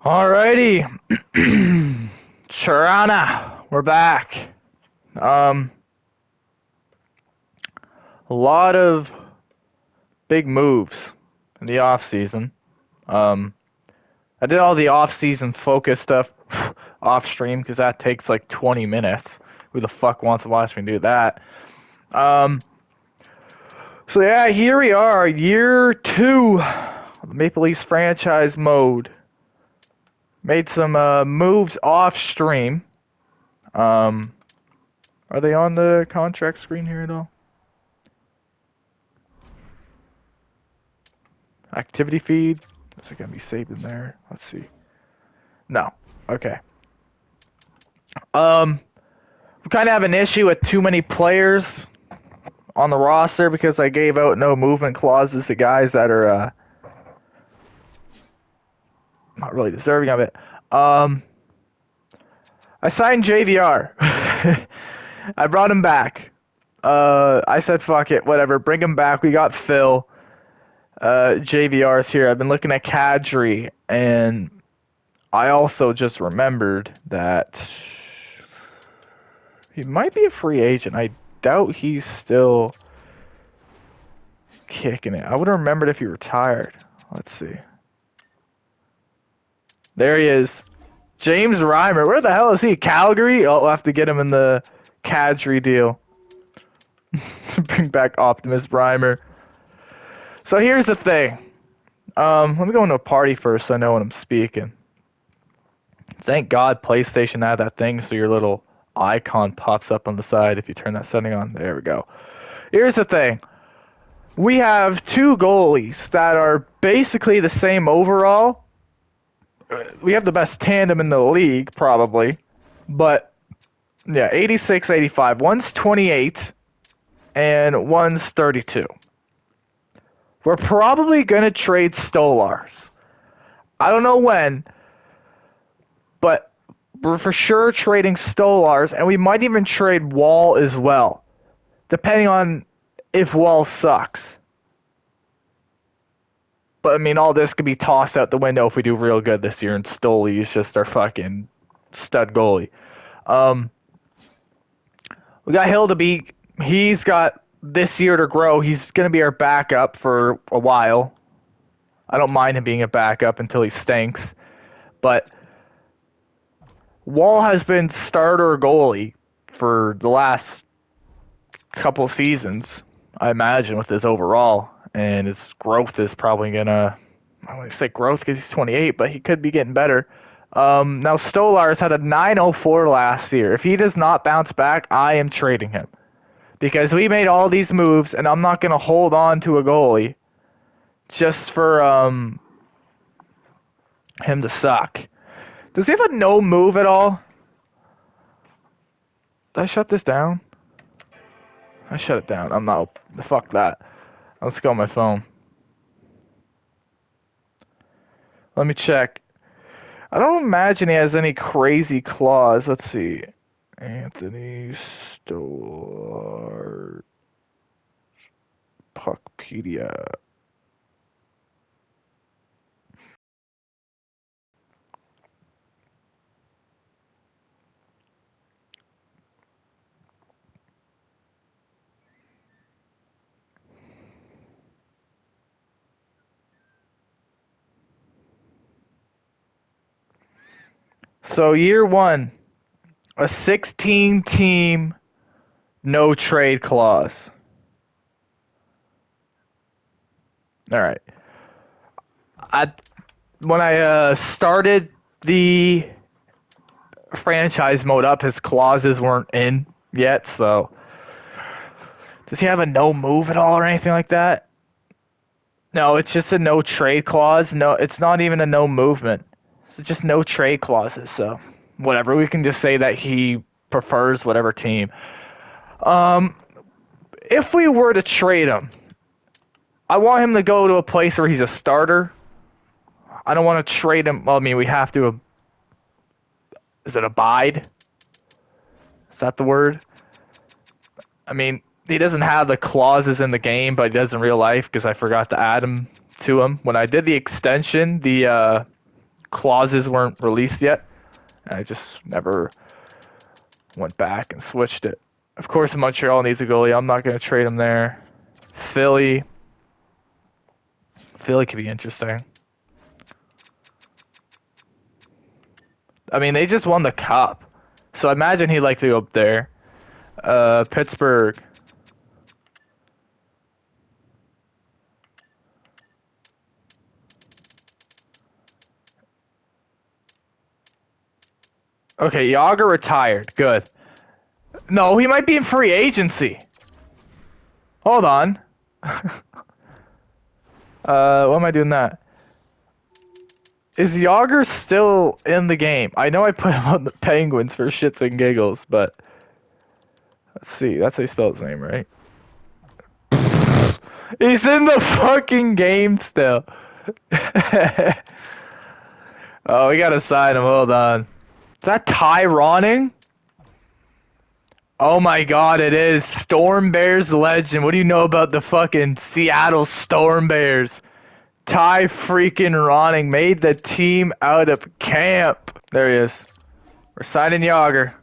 Alrighty. Charana, we're back. A lot of big moves in the off season. I did all the off season focus stuff off stream because that takes like 20 minutes. Who the fuck wants to watch me do that? Um, so yeah, here we are, year 2 of the Maple Leafs franchise mode. Made some moves off stream. Are they on the contract screen here at all? Activity feed. Is it gonna be saved in there? Let's see. No. Okay. We kind of have an issue with too many players on the roster because I gave out no movement clauses to guys that are not really deserving of it. I signed JVR. I brought him back. I said fuck it, whatever. Bring him back. We got Phil. JVR's here. I've been looking at Kadri, and I also just remembered that he might be a free agent. I doubt he's still kicking it. I would have remembered if he retired. Let's see. There he is. James Reimer. Where the hell is he? Calgary? Oh, we'll have to get him in the Kadri deal. Bring back Optimus Reimer. So here's the thing. Let me go into a party first so I know when I'm speaking. Thank God PlayStation had that thing so your little icon pops up on the side if you turn that setting on. There we go. Here's the thing. We have 2 goalies that are basically the same overall. We have the best tandem in the league, probably. But, yeah, 86, 85. One's 28, and one's 32. We're probably going to trade Stolars. I don't know when, but we're for sure trading Stolars, and we might even trade Wall as well, depending on if Wall sucks. But, I mean, all this could be tossed out the window if we do real good this year, and Stoley is just our fucking stud goalie. We got Hildebeek. He's got this year to grow. He's going to be our backup for a while. I don't mind him being a backup until he stinks. But Wall has been starter goalie for the last couple seasons, I imagine, with his overall. And his growth is probably going to... I don't want to say growth because he's 28, but he could be getting better. Now, Stolarz had a 904 last year. If he does not bounce back, I am trading him. Because we made all these moves, and I'm not going to hold on to a goalie just for him to suck. Does he have a no move at all? Did I shut this down? I shut it down. I'm not... Fuck that. Let's go on my phone. Let me check. I don't imagine he has any crazy clause. Let's see. Anthony Stolar... Puckpedia. So year 1, a 16-team no trade clause. All right. When I started the franchise mode up, his clauses weren't in yet, so does he have a no move at all or anything like that? No, it's just a no trade clause. No, it's not even a no movement. It's just no trade clauses, so whatever. We can just say that he prefers whatever team. If we were to trade him, I want him to go to a place where he's a starter. I don't want to trade him. Well, I mean, we have to. Is it abide? Is that the word? I mean, he doesn't have the clauses in the game, but he does in real life because I forgot to add them to him. When I did the extension, the clauses weren't released yet. And I just never went back and switched it. Of course, Montreal needs a goalie. I'm not going to trade him there. Philly. Philly could be interesting. I mean, they just won the cup. So I imagine he'd like to go up there. Pittsburgh. Okay, Yager retired. Good. No, he might be in free agency. Hold on. What am I doing that? Is Yager still in the game? I know I put him on the Penguins for shits and giggles, but let's see. That's how you spell his name, right? He's in the fucking game still. Oh, we gotta sign him. Hold on. Is that Ty Ronning? Oh my god, it is. Storm Bears legend. What do you know about the fucking Seattle Storm Bears? Ty freaking Ronning made the team out of camp. There he is. We're signing Yager.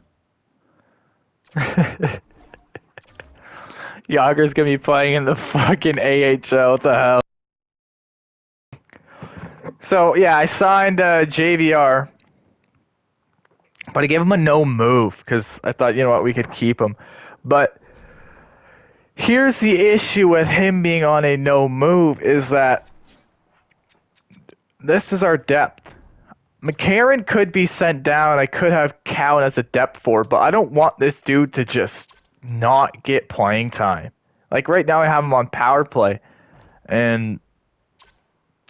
Yager's gonna be playing in the fucking AHL. What the hell? So, yeah, I signed JVR. But I gave him a no move because I thought, you know what, we could keep him. But here's the issue with him being on a no move is that this is our depth. McCarron could be sent down. I could have Cowan as a depth forward, but I don't want this dude to just not get playing time. Like right now I have him on power play. And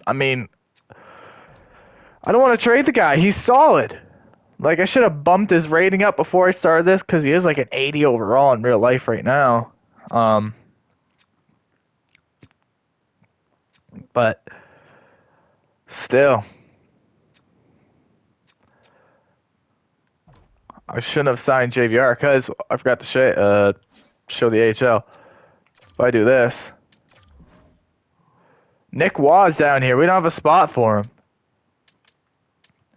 I mean, I don't want to trade the guy. He's solid. Like, I should have bumped his rating up before I started this, because he is like an 80 overall in real life right now. But still, I shouldn't have signed JVR, because I forgot to show the AHL. If I do this, Nick Waugh's down here. We don't have a spot for him.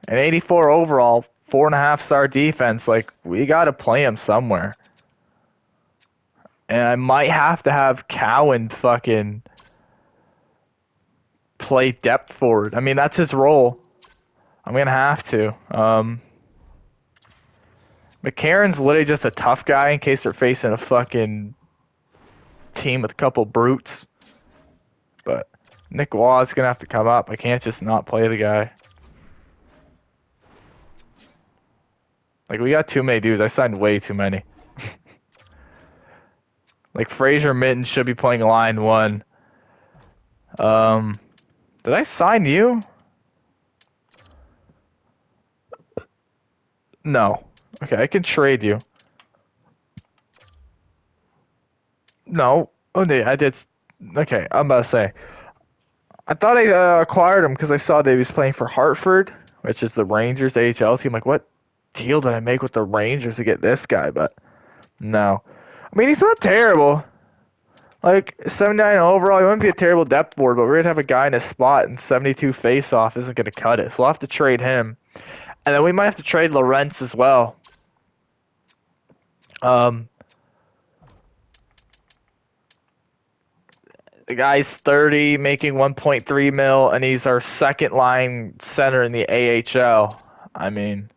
An 84 overall. 4.5-star defense, like, we gotta play him somewhere. And I might have to have Cowan fucking play depth forward. I mean, that's his role. I'm gonna have to. McCarron's literally just a tough guy in case they're facing a fucking team with a couple brutes. But Nick Waugh's gonna have to come up. I can't just not play the guy. Like, we got too many dudes. I signed way too many. Like, Fraser Minton should be playing line 1. Did I sign you? No. Okay, I can trade you. No. Oh, no, I did. Okay, I'm about to say. I thought I acquired him because I saw that he was playing for Hartford, which is the Rangers AHL team. Like, what deal did I make with the Rangers to get this guy? But no, I mean, he's not terrible. Like 79 overall, he wouldn't be a terrible depth board, but we're gonna have a guy in his spot, and 72 face-off isn't gonna cut it. So we'll have to trade him, and then we might have to trade Lorentz as well. The guy's 30, making 1.3 mil, and he's our second line center in the AHL. I mean,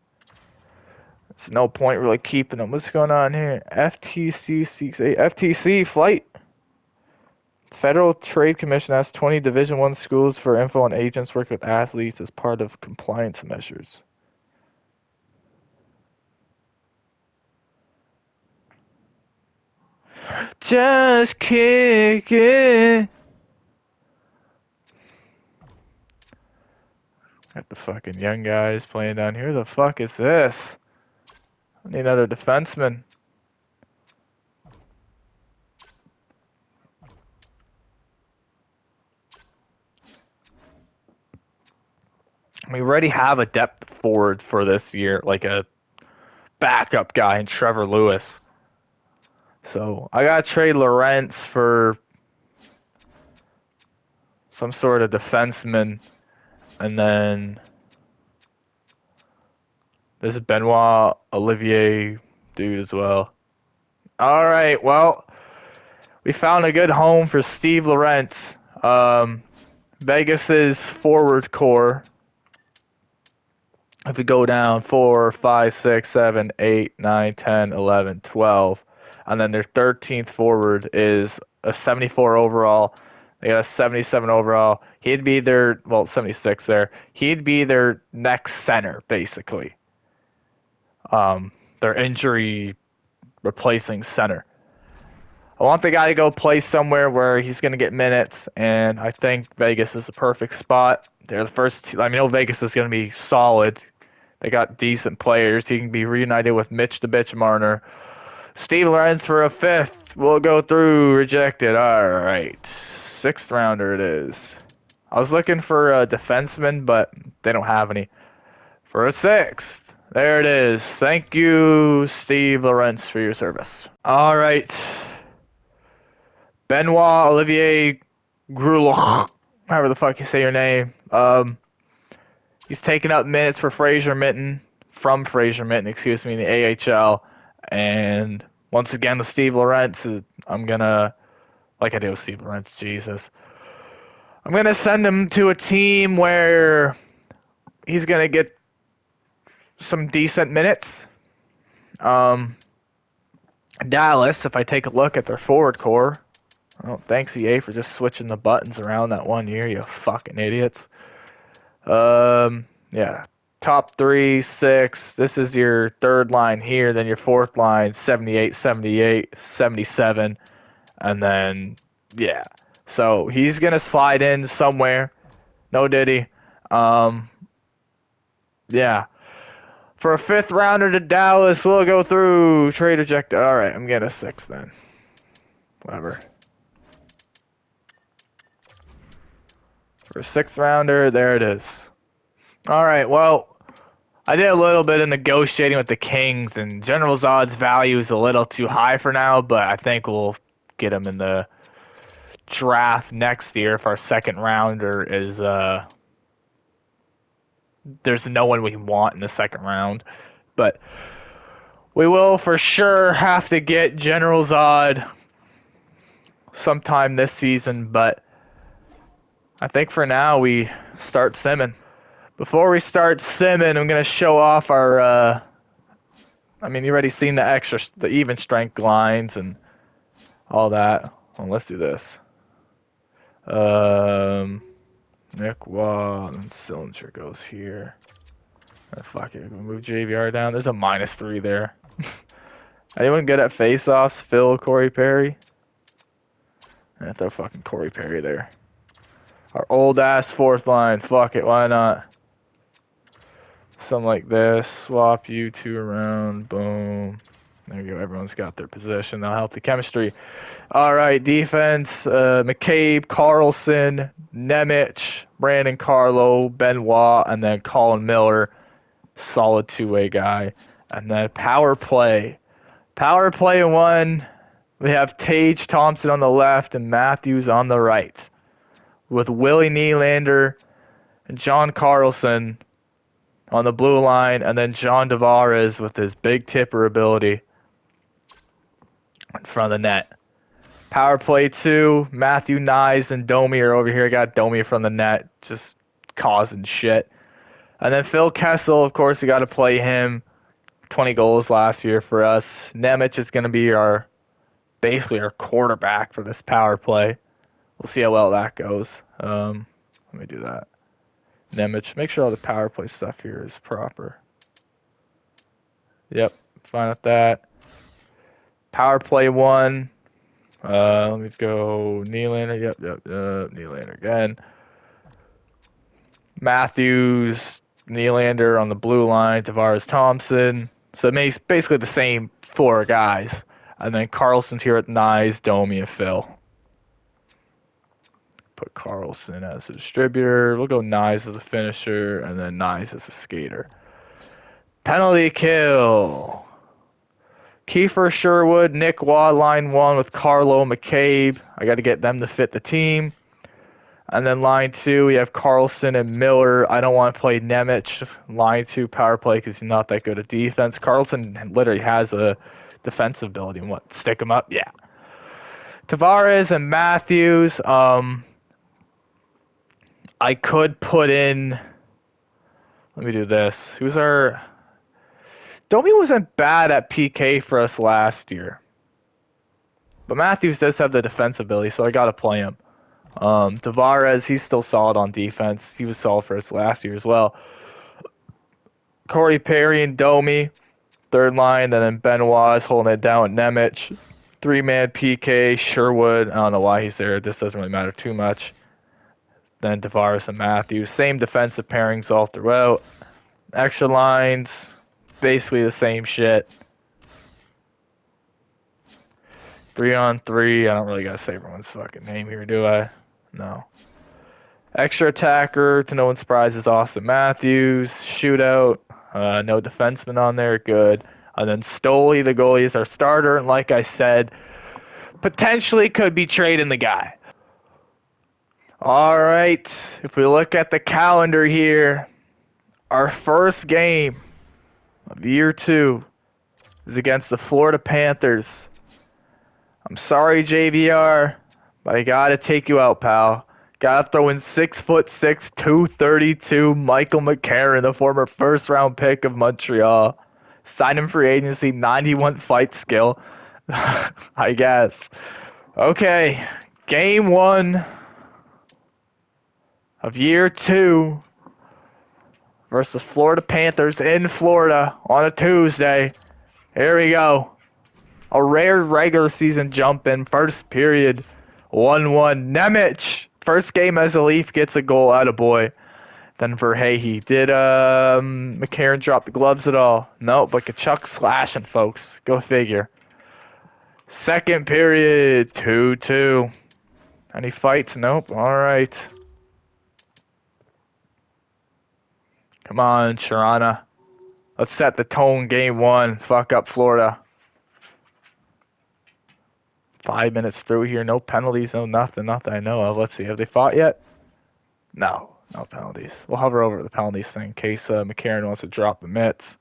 there's no point really keeping him. What's going on here? FTC seeks a FTC flight. Federal Trade Commission asks 20 Division I schools for info on agents work with athletes as part of compliance measures. Just kick it. Got the fucking young guys playing down here. Who the fuck is this? I need another defenseman. We already have a depth forward for this year, like a backup guy in Trevor Lewis. So I gotta trade Lorentz for some sort of defenseman, and then This is Benoit Olivier dude as well. All right, well, we found a good home for Steve Lorentz. Vegas's forward core. If we go down 4, 5, 6, 7, 8, 9, 10, 11, 12, and then their 13th forward is a 74 overall. They got a 77 overall. He'd be their, well, 76 there. He'd be their next center, basically. Their injury replacing center. I want the guy to go play somewhere where he's going to get minutes, and I think Vegas is the perfect spot. They're the first team. I know Vegas is going to be solid. They got decent players. He can be reunited with Mitch the Bitch Marner. Steve Lorentz for a 5th. We'll go through. Rejected. All right. 6th rounder it is. I was looking for a defenseman, but they don't have any. For a 6th. There it is. Thank you, Steve Lorentz, for your service. All right. Benoit Olivier Gruloch, however the fuck you say your name. He's taking up minutes for Fraser Minton, in the AHL. And once again, with Steve Lorentz, I'm gonna, like I did with Steve Lorentz, Jesus. I'm gonna send him to a team where he's gonna get some decent minutes. Dallas, if I take a look at their forward core. Oh, thanks EA for just switching the buttons around that one year, you fucking idiots. Yeah. Top 3, 6. This is your 3rd line here, then your 4th line, 78, 78, 77. And then, yeah. So he's going to slide in somewhere. No diddy. Yeah. For a 5th rounder to Dallas, we'll go through. Trade rejected. Alright, I'm getting a 6th then. Whatever. For a 6th rounder, there it is. Alright, well, I did a little bit of negotiating with the Kings, and General Zod's value is a little too high for now, but I think we'll get him in the draft next year if our 2nd rounder is, there's no one we want in the 2nd round. But we will for sure have to get General Zod sometime this season, but I think for now we start simming. Before we start simming, I'm going to show off our, you already seen the even strength lines and all that. Well, let's do this. Nick Waugh and Sillinger goes here. Oh, fuck it, we'll move JVR down. There's a -3 there. Anyone good at face-offs? Phil, Corey Perry? Yeah, throw fucking Corey Perry there. Our old-ass 4th line. Fuck it, why not? Something like this. Swap you 2 around. Boom. There you go. Everyone's got their position. That'll help the chemistry. All right, defense. McCabe, Carlson, Nemec, Brandon Carlo, Benoit, and then Colin Miller. Solid 2-way guy. And then power play. Power play 1. We have Tage Thompson on the left and Matthews on the right. With Willie Nylander and John Carlson on the blue line, and then John Tavares with his big tipper ability in front of the net. Power play 2, Matthew Nyes and Domi are over here. I got Domi from the net, just causing shit. And then Phil Kessel, of course, we got to play him. 20 goals last year for us. Nemec is going to be basically our quarterback for this power play. We'll see how well that goes. Let me do that. Nemec, make sure all the power play stuff here is proper. Yep, fine with that. Power play 1. Let me go Nylander. Yep. Nylander again. Matthews, Nylander on the blue line. Tavares, Thompson. So it makes basically the same 4 guys. And then Carlson's here at Nyes, Domi, and Phil. Put Carlson as a distributor. We'll go Nyes as a finisher, and then Nyes as a skater. Penalty kill. Kiefer Sherwood, Nick Waugh, line 1 with Carlo McCabe. I got to get them to fit the team. And then line 2, we have Carlson and Miller. I don't want to play Nemec line 2 power play because he's not that good at defense. Carlson literally has a defensive ability. And what? Stick him up? Yeah. Tavares and Matthews. I could put in. Let me do this. Who's our? Domi wasn't bad at PK for us last year, but Matthews does have the defensive ability, so I gotta play him. Tavares, he's still solid on defense. He was solid for us last year as well. Corey Perry and Domi, third line, and then Benoit is holding it down with Nemec. 3-man PK, Sherwood. I don't know why he's there. This doesn't really matter too much. Then Tavares and Matthews. Same defensive pairings all throughout. Extra lines, basically the same shit. 3-on-3. I don't really gotta say everyone's fucking name here, do I? No. Extra attacker, to no one's surprise, is Austin Matthews. Shootout. No defenseman on there. Good. And then Stoley, the goalie, is our starter. And like I said, potentially could be trading the guy. All right. If we look at the calendar here, our first game of year 2 is against the Florida Panthers. I'm sorry, JVR, but I gotta take you out, pal. Gotta throw in 6'6", 232 Michael McCarron, the former first-round pick of Montreal. Signed him free agency, 91 fight skill. I guess. Okay, game 1 of year 2 versus Florida Panthers in Florida on a Tuesday. Here we go. A rare regular season jump in first period. 1-1. Nemec. First game as a Leaf gets a goal out of boy. Then Verhey. Did McCarron drop the gloves at all? No, but Kachuk slashing, folks. Go figure. Second period. 2-2. Any fights? Nope. All right. Come on, Sharana. Let's set the tone game 1. Fuck up Florida. 5 minutes through here. No penalties, no nothing I know of. Let's see. Have they fought yet? No penalties. We'll hover over the penalties thing in case McCarron wants to drop the mitts.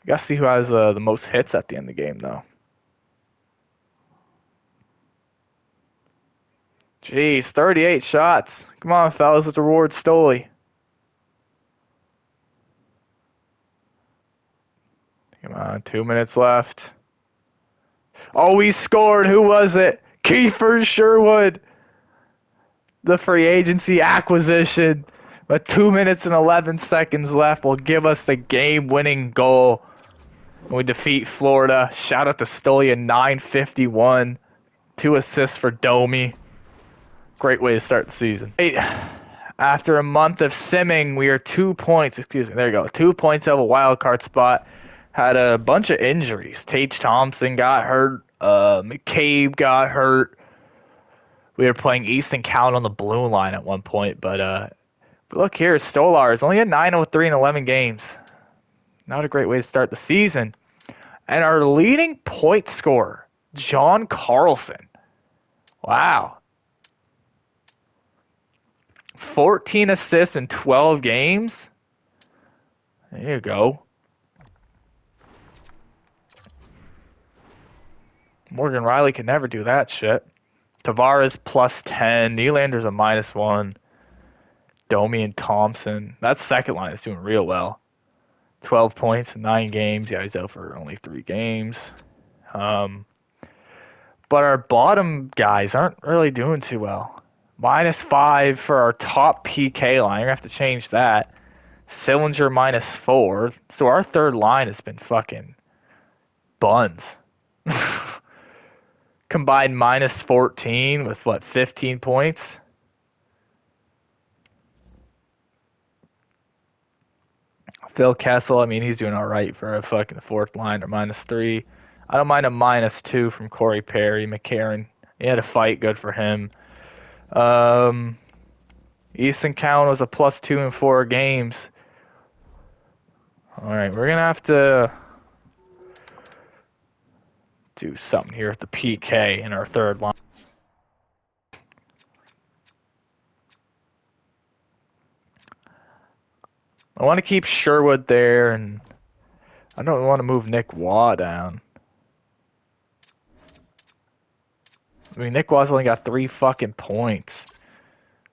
I gotta see who has the most hits at the end of the game, though. Jeez, 38 shots. Come on, fellas. Let's reward Stoley. Come on, 2 minutes left. Oh, he scored. Who was it? Kiefer Sherwood. The free agency acquisition. But 2 minutes and 11 seconds left will give us the game-winning goal. We defeat Florida. Shout out to Stoley at 9:51. 2 assists for Domi. Great way to start the season. After a month of simming, we are 2 points. Excuse me. There you go. 2 points out of a wild card spot. Had a bunch of injuries. Tage Thompson got hurt. McCabe got hurt. We were playing Easton Count on the blue line at one point, but look here, Stolar is only at 903 in 11 games. Not a great way to start the season. And our leading point scorer, John Carlson. Wow. 14 assists in 12 games. There you go. Morgan Riley could never do that shit. Tavares plus 10. Nylander's a -1. Domi and Thompson. That second line is doing real well. 12 points in 9 games. Yeah, he's out for only 3 games. But our bottom guys aren't really doing too well. -5 for our top PK line. We're going to have to change that. Sillinger -4. So our third line has been fucking buns. Combined -14 with, 15 points? Phil Kessel, I mean, he's doing all right for a fucking fourth line, or -3. I don't mind a -2 from Corey Perry. McCarron, he had a fight, good for him. Easton Count was a +2 in 4 games. All right, we're going to have to do something here with the PK in our third line. I want to keep Sherwood there, and I don't want to move Nick Waugh down. I mean, Nick Waugh's only got 3 fucking points.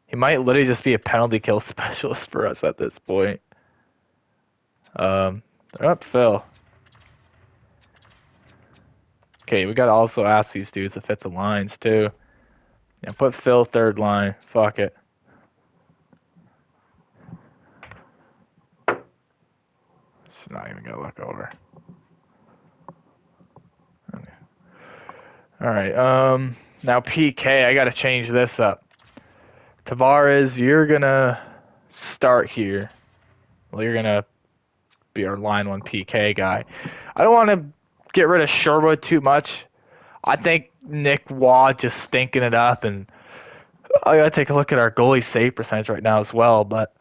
He might literally just be a penalty kill specialist for us at this point. They're up Phil. Okay, we gotta also ask these dudes to fit the lines too. Yeah, put Phil third line. Fuck it. It's not even gonna look over. Okay. Alright, now PK, I gotta change this up. Tavares, you're gonna start here. Well, you're gonna be our line 1 PK guy. I don't want to get rid of Sherwood too much. I think Nick Waugh just stinking it up, and I gotta take a look at our goalie save percentage right now as well, but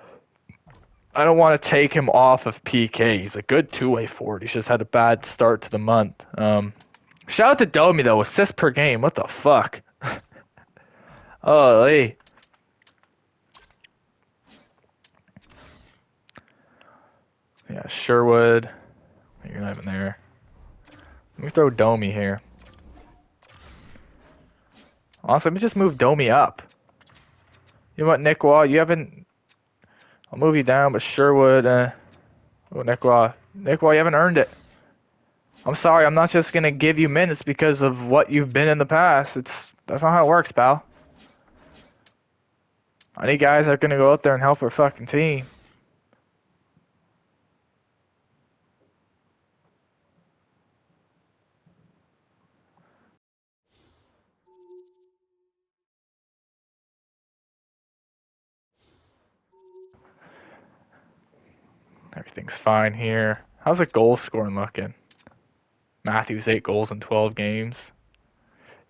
I don't want to take him off of PK. He's a good two-way forward. He's just had a bad start to the month. Shout out to Domi though, assists per game. What the fuck? Oh, hey. Yeah, Sherwood. You're not even there. Let me throw Domi here. Honestly, let me just move Domi up. You know what, Nick Waugh? You haven't... I'll move you down, but Sherwood... Oh, Nick Waugh. Nick Waugh, you haven't earned it. I'm sorry, I'm not just going to give you minutes because of what you've been in the past. That's not how it works, pal. I need guys that are going to go out there and help our fucking team. Everything's fine here. How's the goal scoring looking? Matthews 8 goals in 12 games.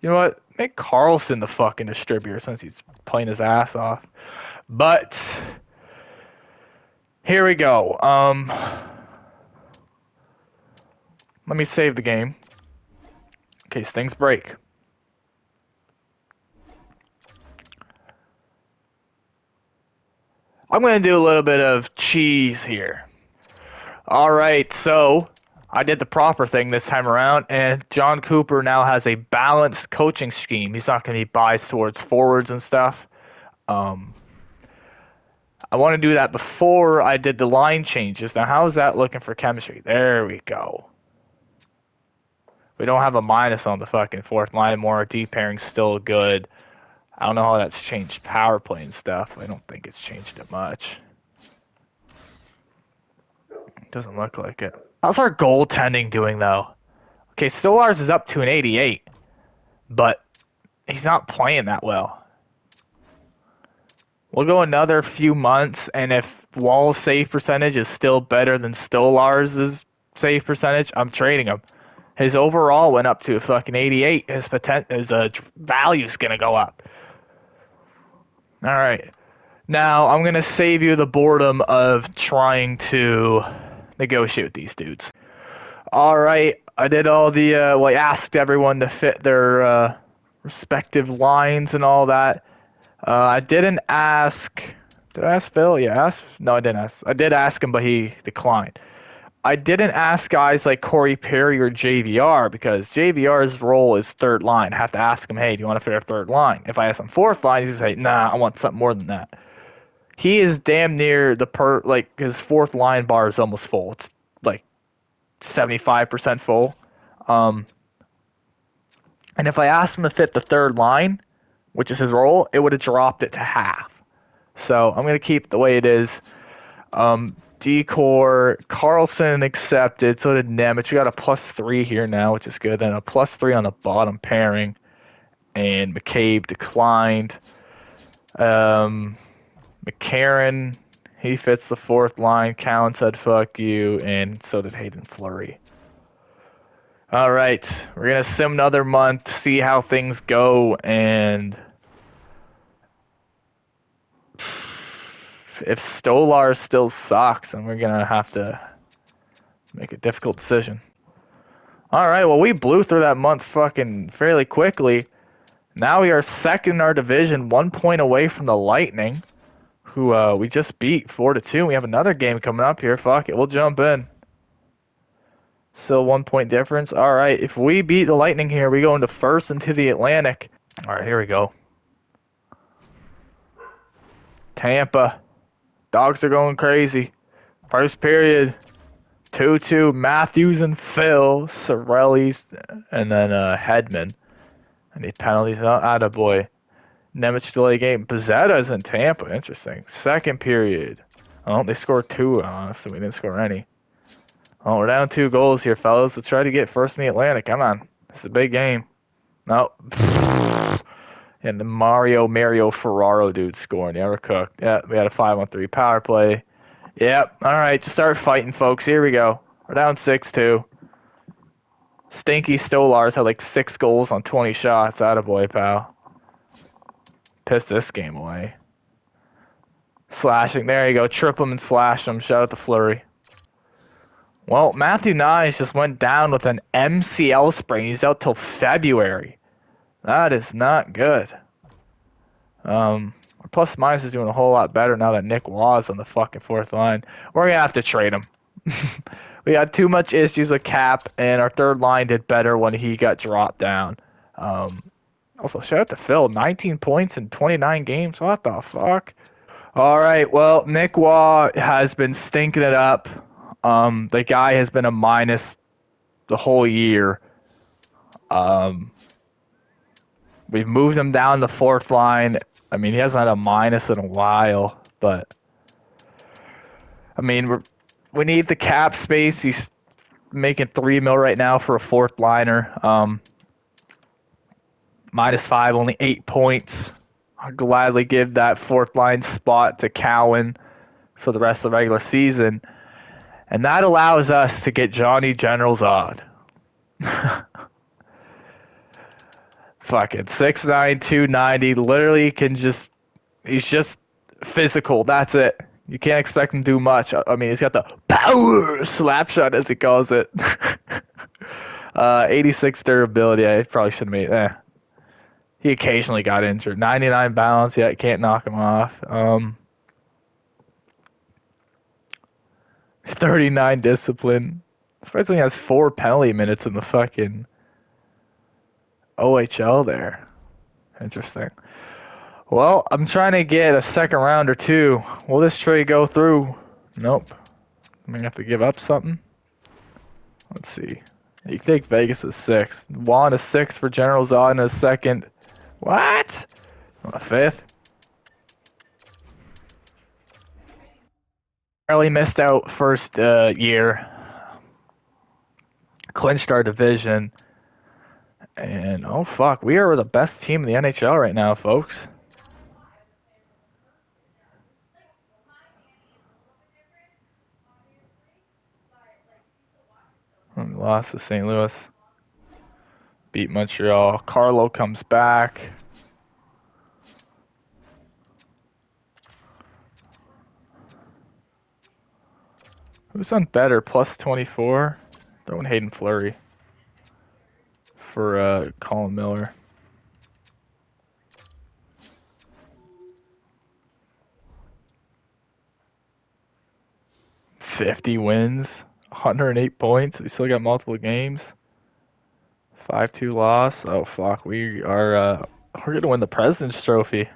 You know what? Make Carlson the fucking distributor since he's playing his ass off. But here we go. Let me save the game in case things break. I'm going to do a little bit of cheese here. Alright, so I did the proper thing this time around, and John Cooper now has a balanced coaching scheme. He's not going to be biased towards forwards and stuff. I want to do that before I did the line changes. Now, how is that looking for chemistry? There we go. We don't have a minus on the fucking fourth line anymore. Our D pairing's still good. I don't know how that's changed power play and stuff. I don't think it's changed it much. Doesn't look like it. How's our goaltending doing, though? Okay, Stolarz is up to an 88, but he's not playing that well. We'll go another few months, and if Wall's save percentage is still better than Stolarz's save percentage, I'm trading him. His overall went up to a fucking 88. His value's gonna go up. All right. Now, I'm going to save you the boredom of trying to negotiate with these dudes. All right. I did all the, I asked everyone to fit their respective lines and all that. I didn't ask... Did I ask Phil? Yeah, no, I didn't ask. I did ask him, but he declined. I didn't ask guys like Corey Perry or JVR because JVR's role is third line. I have to ask him, hey, do you want to fit our third line? If I ask him fourth line, he's going to say, nah, I want something more than that. He is damn near his fourth line bar is almost full. It's like 75% full. And if I asked him to fit the third line, which is his role, it would have dropped it to half. So I'm going to keep it the way it is. Decor, Carlson accepted, so did Nemeth. We got a +3 here now, which is good. Then a +3 on the bottom pairing. And McCabe declined. McCarron, he fits the fourth line. Callan said fuck you, and so did Hayden Fleury. All right, we're going to sim another month, see how things go, and if Stolarz still sucks, then we're going to have to make a difficult decision. All right, well, we blew through that month fucking fairly quickly. Now we are second in our division, 1 point away from the Lightning, who we just beat 4-2. We have another game coming up here. Fuck it, we'll jump in. Still 1 point difference. All right, if we beat the Lightning here, we go into first into the Atlantic. All right, here we go. Tampa. Dogs are going crazy. First period. 2-2. Matthews and Phil. Sorelli's and then Hedman. Any penalties? Attaboy. Nemec delay game. Bezzetta's in Tampa. Interesting. Second period. Oh, they scored 2. Honestly, we didn't score any. Oh, we're down 2 goals here, fellas. Let's try to get first in the Atlantic. Come on. This is a big game. No. And the Mario Ferraro dude scoring. Never cooked. Yeah, we had a 5-on-3 power play. Yep. All right, just start fighting, folks. Here we go. We're down 6-2. Stinky Stolars had like 6 goals on 20 shots. Attaboy, pal. Pissed this game away. Slashing. There you go. Trip him and slash him. Shout out to Fleury. Well, Matthew Nyes just went down with an MCL sprain. He's out till February. That is not good. Our plus minus is doing a whole lot better now that Nick Waugh's on the fucking fourth line. We're going to have to trade him. We had too much issues with Cap, and our third line did better when he got dropped down. Also, shout out to Phil. 19 points in 29 games. What the fuck? All right, well, Nick Waugh has been stinking it up. The guy has been a minus the whole year. We've moved him down the fourth line. I mean, he hasn't had a minus in a while, but I mean, we need the cap space. He's making $3 million right now for a fourth liner. -5, only 8 points. I'll gladly give that fourth line spot to Cowan for the rest of the regular season. And that allows us to get Johnny Generals on. Fucking 6'9", 290. Literally he's just physical. That's it. You can't expect him to do much. I mean, he's got the power slap shot, as he calls it. 86 durability. I probably should have made He occasionally got injured. 99 balance. Yeah, you can't knock him off. 39 discipline. Surprisingly, has 4 penalty minutes in the fucking OHL there. Interesting. Well, I'm trying to get a second round or 2. Will this trade go through? Nope. I'm going to have to give up something. Let's see. You think Vegas is 6. Juan is 6 for General Zod in a second. What? On a 5th? Barely missed out first year. Clinched our division. And, oh fuck, we are the best team in the NHL right now, folks. We lost to St. Louis. Beat Montreal. Carlo comes back. Who's done better? Plus 24. Throwing Hayden Fleury for Colin Miller. 50 wins, 108 points. We still got multiple games. 5-2 loss. Oh fuck, we're gonna win the President's Trophy.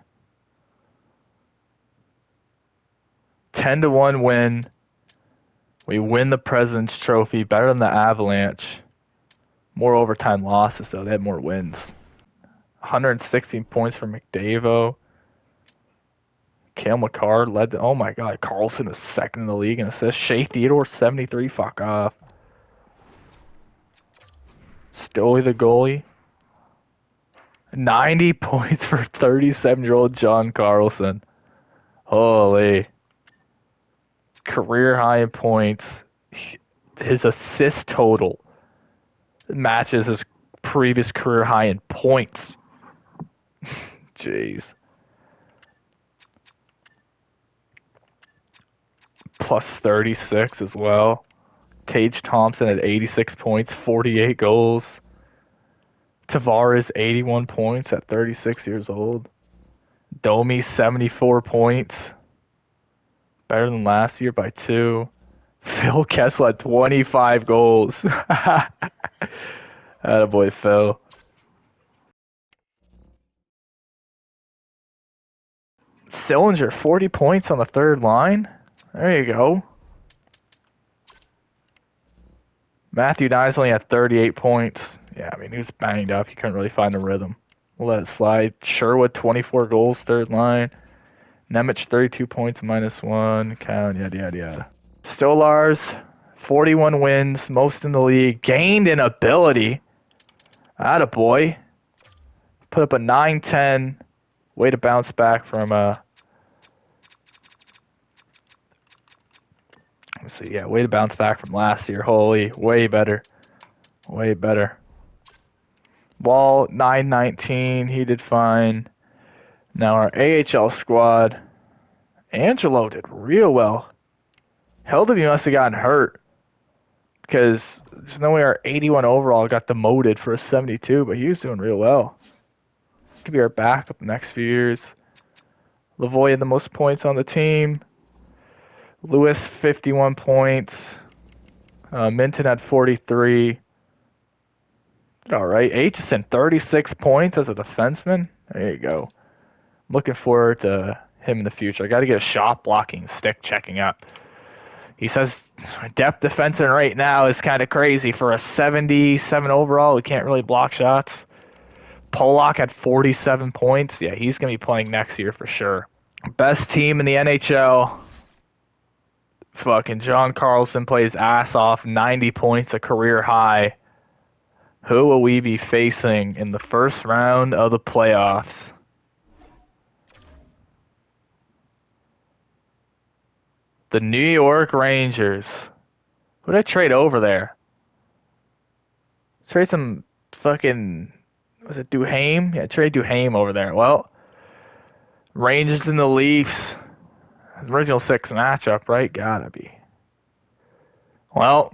10-1 win. We win the President's Trophy, better than the Avalanche. More overtime losses, though. They had more wins. 116 points for McDavid. Cale Makar led the... Oh, my God. Carlson is second in the league in assists. Shea Theodore, 73. Fuck off. Stoli the goalie. 90 points for 37-year-old John Carlson. Holy... Career high in points. His assist total matches his previous career high in points. Jeez. Plus 36 as well. Tage Thompson at 86 points, 48 goals. Tavares 81 points at 36 years old. Domi 74 points. Better than last year by 2. Phil Kessel had 25 goals. Attaboy, Phil. Sillinger, 40 points on the third line. There you go. Matthew Nyes only had 38 points. Yeah, I mean, he was banged up. He couldn't really find a rhythm. We'll let it slide. Sherwood, 24 goals, third line. Nemec, 32 points, -1. Count, yada, yada, yada. Stolars, 41 wins, most in the league. Gained in ability. Attaboy. Put up a 9-10. Way to bounce back from, let's see, yeah, way to bounce back from last year. Holy, way better. Way better. Wall, 9-19. He did fine. Now our AHL squad. Angelo did real well. Heldeby must have gotten hurt. Because there's no way our 81 overall got demoted for a 72, but he was doing real well. Could be our backup the next few years. Lavoie had the most points on the team. Lewis, 51 points. Minton had 43. All right. Aitchison, 36 points as a defenseman. There you go. I'm looking forward to him in the future. I got to get a shot blocking, stick checking up. He says depth defenseman right now is kind of crazy. For a 77 overall, we can't really block shots. Polak had 47 points. Yeah, he's going to be playing next year for sure. Best team in the NHL. Fucking John Carlson plays ass off. 90 points, a career high. Who will we be facing in the first round of the playoffs? The New York Rangers. Who did I trade over there? Trade some fucking... Was it Duhaime? Yeah, trade Duhaime over there. Well, Rangers and the Leafs. Original 6 matchup, right? Gotta be. Well,